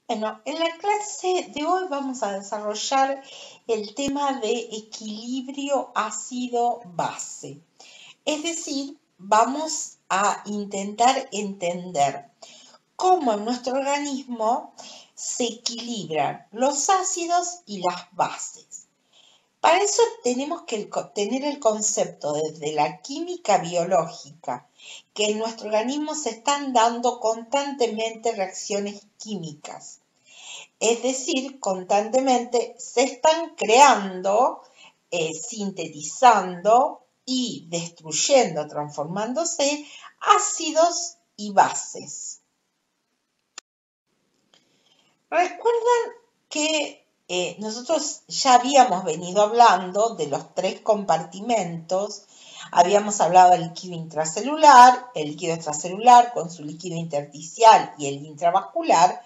Bueno, en la clase de hoy vamos a desarrollar el tema de equilibrio ácido-base. Es decir, vamos a intentar entender cómo en nuestro organismo se equilibran los ácidos y las bases. Para eso tenemos que tener el concepto desde la química biológica, que en nuestro organismo se están dando constantemente reacciones químicas. Es decir, constantemente se están creando, sintetizando y destruyendo, transformándose ácidos y bases. Recuerdan que nosotros ya habíamos venido hablando de los tres compartimentos. Habíamos hablado del líquido intracelular, el líquido extracelular con su líquido intersticial y el intravascular.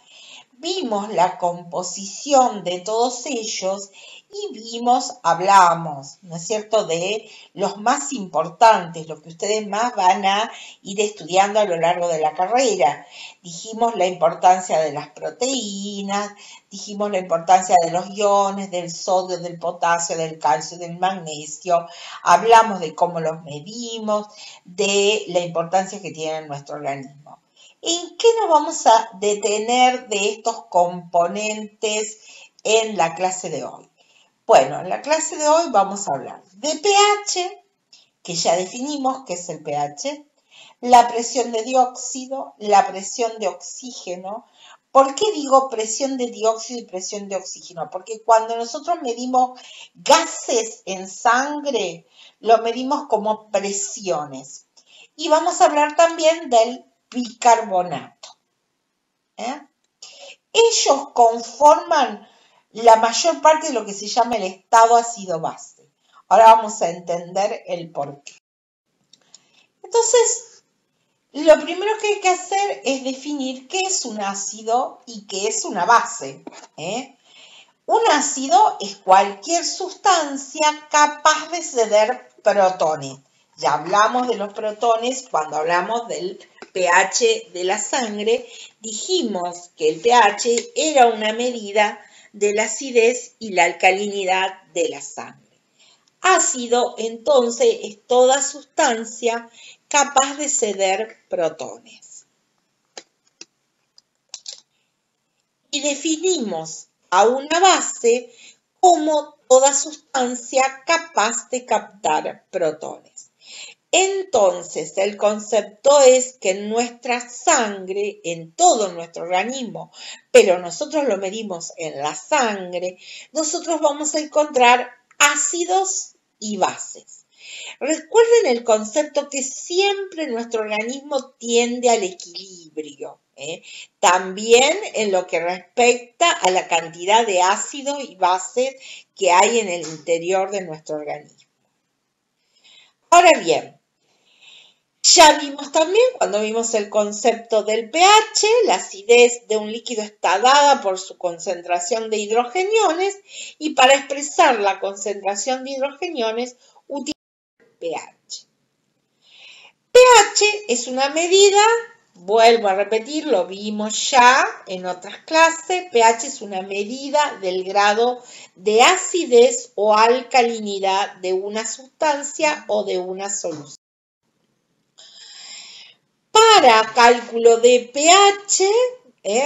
Vimos la composición de todos ellos y hablamos, ¿no es cierto?, de los más importantes, los que ustedes más van a ir estudiando a lo largo de la carrera. Dijimos la importancia de las proteínas, dijimos la importancia de los iones, del sodio, del potasio, del calcio, del magnesio. Hablamos de cómo los medimos, de la importancia que tienen en nuestro organismo. ¿En qué nos vamos a detener de estos componentes en la clase de hoy? Bueno, en la clase de hoy vamos a hablar de pH, que ya definimos qué es el pH, la presión de dióxido, la presión de oxígeno. ¿Por qué digo presión de dióxido y presión de oxígeno? Porque cuando nosotros medimos gases en sangre, lo medimos como presiones. Y vamos a hablar también del bicarbonato. Ellos conforman la mayor parte de lo que se llama el estado ácido-base. Ahora vamos a entender el porqué. Entonces, lo primero que hay que hacer es definir qué es un ácido y qué es una base. Un ácido es cualquier sustancia capaz de ceder protones. Ya hablamos de los protones cuando hablamos del pH de la sangre. Dijimos que el pH era una medida de la acidez y la alcalinidad de la sangre. Ácido, entonces, es toda sustancia capaz de ceder protones. Y definimos a una base como toda sustancia capaz de captar protones. Entonces, el concepto es que en nuestra sangre, en todo nuestro organismo, pero nosotros lo medimos en la sangre, nosotros vamos a encontrar ácidos y bases. Recuerden el concepto que siempre nuestro organismo tiende al equilibrio, también en lo que respecta a la cantidad de ácidos y bases que hay en el interior de nuestro organismo. Ahora bien, ya vimos también cuando vimos el concepto del pH, la acidez de un líquido está dada por su concentración de hidrogeniones y para expresar la concentración de hidrogeniones utilizamos el pH. pH es una medida, vuelvo a repetir, lo vimos ya en otras clases, pH es una medida del grado de acidez o alcalinidad de una sustancia o de una solución. Para cálculo de pH,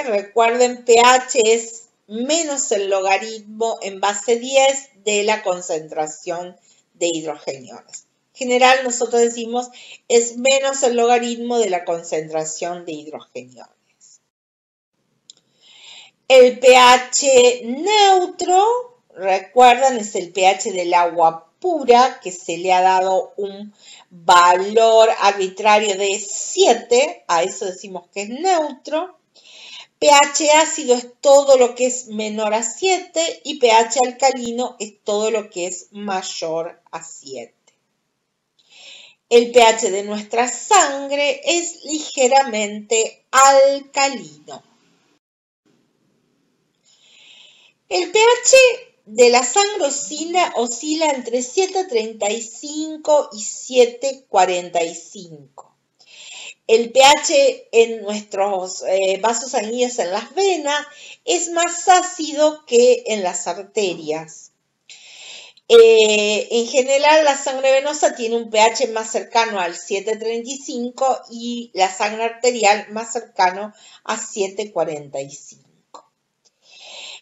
recuerden, pH es menos el logaritmo en base 10 de la concentración de hidrogeniones. En general, nosotros decimos es menos el logaritmo de la concentración de hidrogeniones. El pH neutro, recuerdan, es el pH del agua pura, que se le ha dado un valor arbitrario de 7, a eso decimos que es neutro. pH ácido es todo lo que es menor a 7 y pH alcalino es todo lo que es mayor a 7. El pH de nuestra sangre es ligeramente alcalino. El pH de la sangre oscila entre 7,35 y 7,45. El pH en nuestros vasos sanguíneos en las venas es más ácido que en las arterias. En general, la sangre venosa tiene un pH más cercano al 7,35 y la sangre arterial más cercano a 7,45.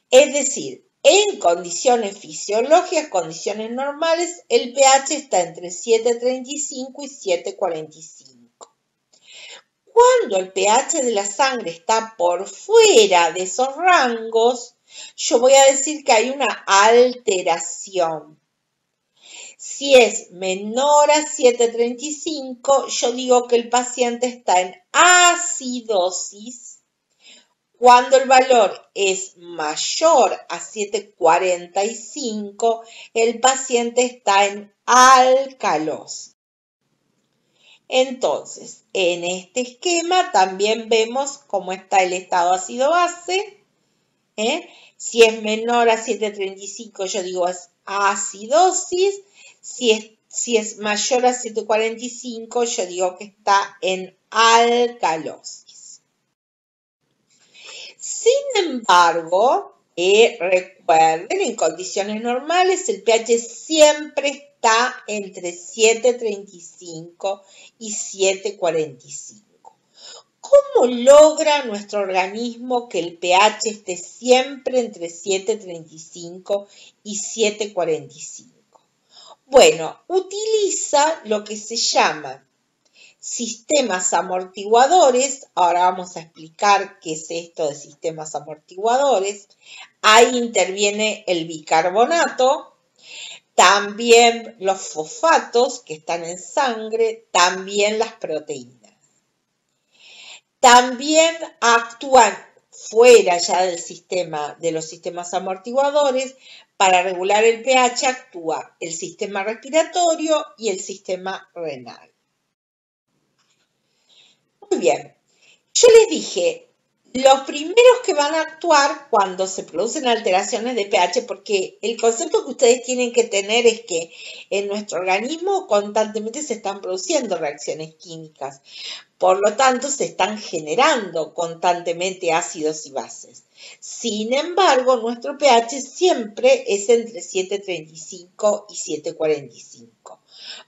Es decir, en condiciones fisiológicas, condiciones normales, el pH está entre 7,35 y 7,45. Cuando el pH de la sangre está por fuera de esos rangos, yo voy a decir que hay una alteración. Si es menor a 7,35, yo digo que el paciente está en acidosis. Cuando el valor es mayor a 7,45, el paciente está en alcalosis. Entonces, en este esquema también vemos cómo está el estado ácido-base. Si es menor a 7,35, yo digo es acidosis. Si es mayor a 7,45, yo digo que está en alcalosis. Sin embargo, recuerden, en condiciones normales el pH siempre está entre 7,35 y 7,45. ¿Cómo logra nuestro organismo que el pH esté siempre entre 7,35 y 7,45? Bueno, utiliza lo que se llama sistemas amortiguadores. Ahora vamos a explicar qué es esto de sistemas amortiguadores. Ahí interviene el bicarbonato, también los fosfatos que están en sangre, también las proteínas. También actúan fuera ya del sistema, de los sistemas amortiguadores. Para regular el pH actúa el sistema respiratorio y el sistema renal. Muy bien, yo les dije, los primeros que van a actuar cuando se producen alteraciones de pH, porque el concepto que ustedes tienen que tener es que en nuestro organismo constantemente se están produciendo reacciones químicas, por lo tanto se están generando constantemente ácidos y bases. Sin embargo, nuestro pH siempre es entre 7,35 y 7,45.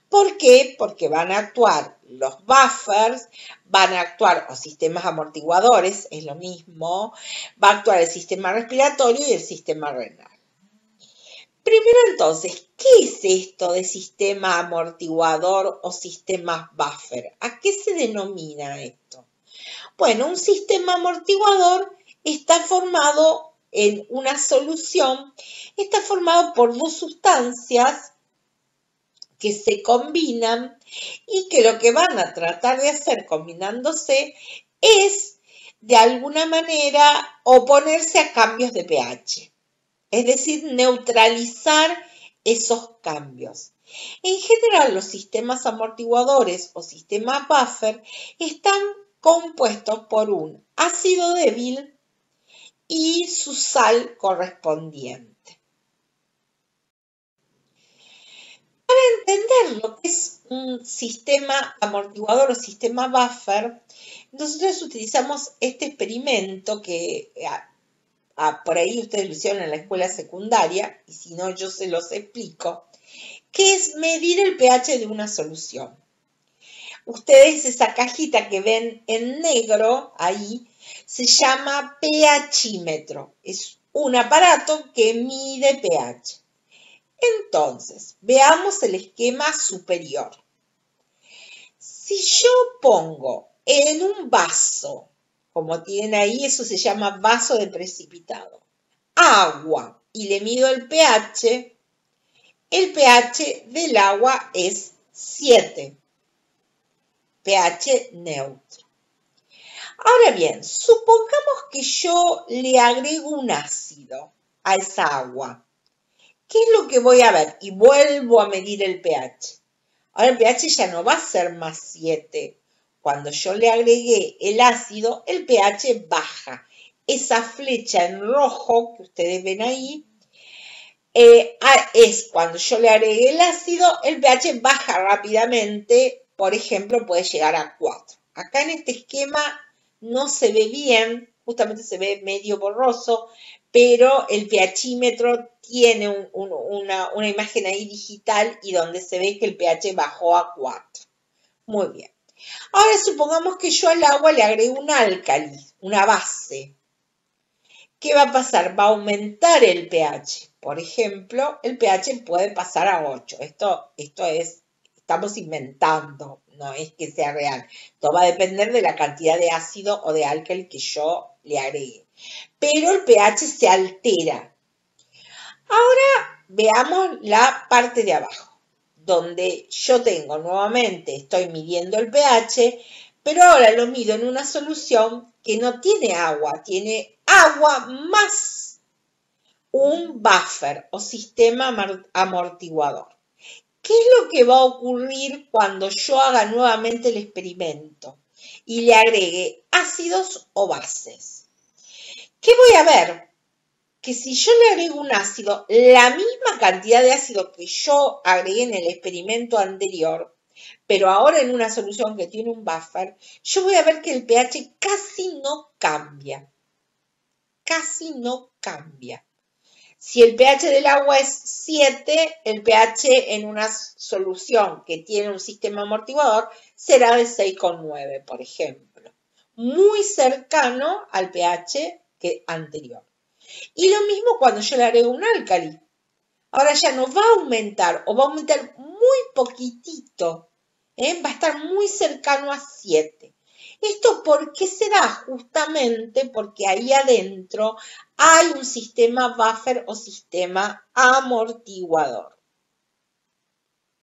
¿Por qué? Porque van a actuar los buffers, van a actuar los sistemas amortiguadores, es lo mismo, va a actuar el sistema respiratorio y el sistema renal. Primero entonces, ¿qué es esto de sistema amortiguador o sistemas buffer? ¿A qué se denomina esto? Bueno, un sistema amortiguador está formado en una solución, está formado por dos sustancias que se combinan y que lo que van a tratar de hacer combinándose es de alguna manera oponerse a cambios de pH, es decir, neutralizar esos cambios. En general, los sistemas amortiguadores o sistemas buffer están compuestos por un ácido débil y su sal correspondiente. Para entender lo que es un sistema amortiguador o sistema buffer, nosotros utilizamos este experimento que por ahí ustedes lo hicieron en la escuela secundaria, y si no yo se los explico, que es medir el pH de una solución. Ustedes esa cajita que ven en negro ahí se llama pHímetro. Es un aparato que mide pH. Entonces, veamos el esquema superior. Si yo pongo en un vaso, como tienen ahí, eso se llama vaso de precipitado, agua y le mido el pH del agua es 7, pH neutro. Ahora bien, supongamos que yo le agrego un ácido a esa agua. ¿Qué es lo que voy a ver? Y vuelvo a medir el pH. Ahora el pH ya no va a ser más 7. Cuando yo le agregué el ácido, el pH baja. Esa flecha en rojo que ustedes ven ahí, es cuando yo le agregué el ácido, el pH baja rápidamente, por ejemplo, puede llegar a 4. acá en este esquema no se ve bien, justamente se ve medio borroso, pero el pHímetro tiene una imagen ahí digital y donde se ve que el pH bajó a 4. Muy bien. Ahora supongamos que yo al agua le agrego un álcali, una base. ¿Qué va a pasar? Va a aumentar el pH. Por ejemplo, el pH puede pasar a 8. Esto es, estamos inventando, no es que sea real. Esto va a depender de la cantidad de ácido o de álcali que yo le agregue. Pero el pH se altera. Ahora veamos la parte de abajo, donde yo tengo nuevamente, estoy midiendo el pH, pero ahora lo mido en una solución que no tiene agua más un buffer o sistema amortiguador. ¿Qué es lo que va a ocurrir cuando yo haga nuevamente el experimento y le agregue ácidos o bases? ¿Qué voy a ver? Que si yo le agrego un ácido, la misma cantidad de ácido que yo agregué en el experimento anterior, pero ahora en una solución que tiene un buffer, yo voy a ver que el pH casi no cambia. Casi no cambia. Si el pH del agua es 7, el pH en una solución que tiene un sistema amortiguador será de 6,9, por ejemplo. Muy cercano al pH anterior. Y lo mismo cuando yo le agrego un álcali. Ahora ya no va a aumentar o va a aumentar muy poquitito. Va a estar muy cercano a 7. ¿Esto por qué se da? Justamente porque ahí adentro hay un sistema buffer o sistema amortiguador.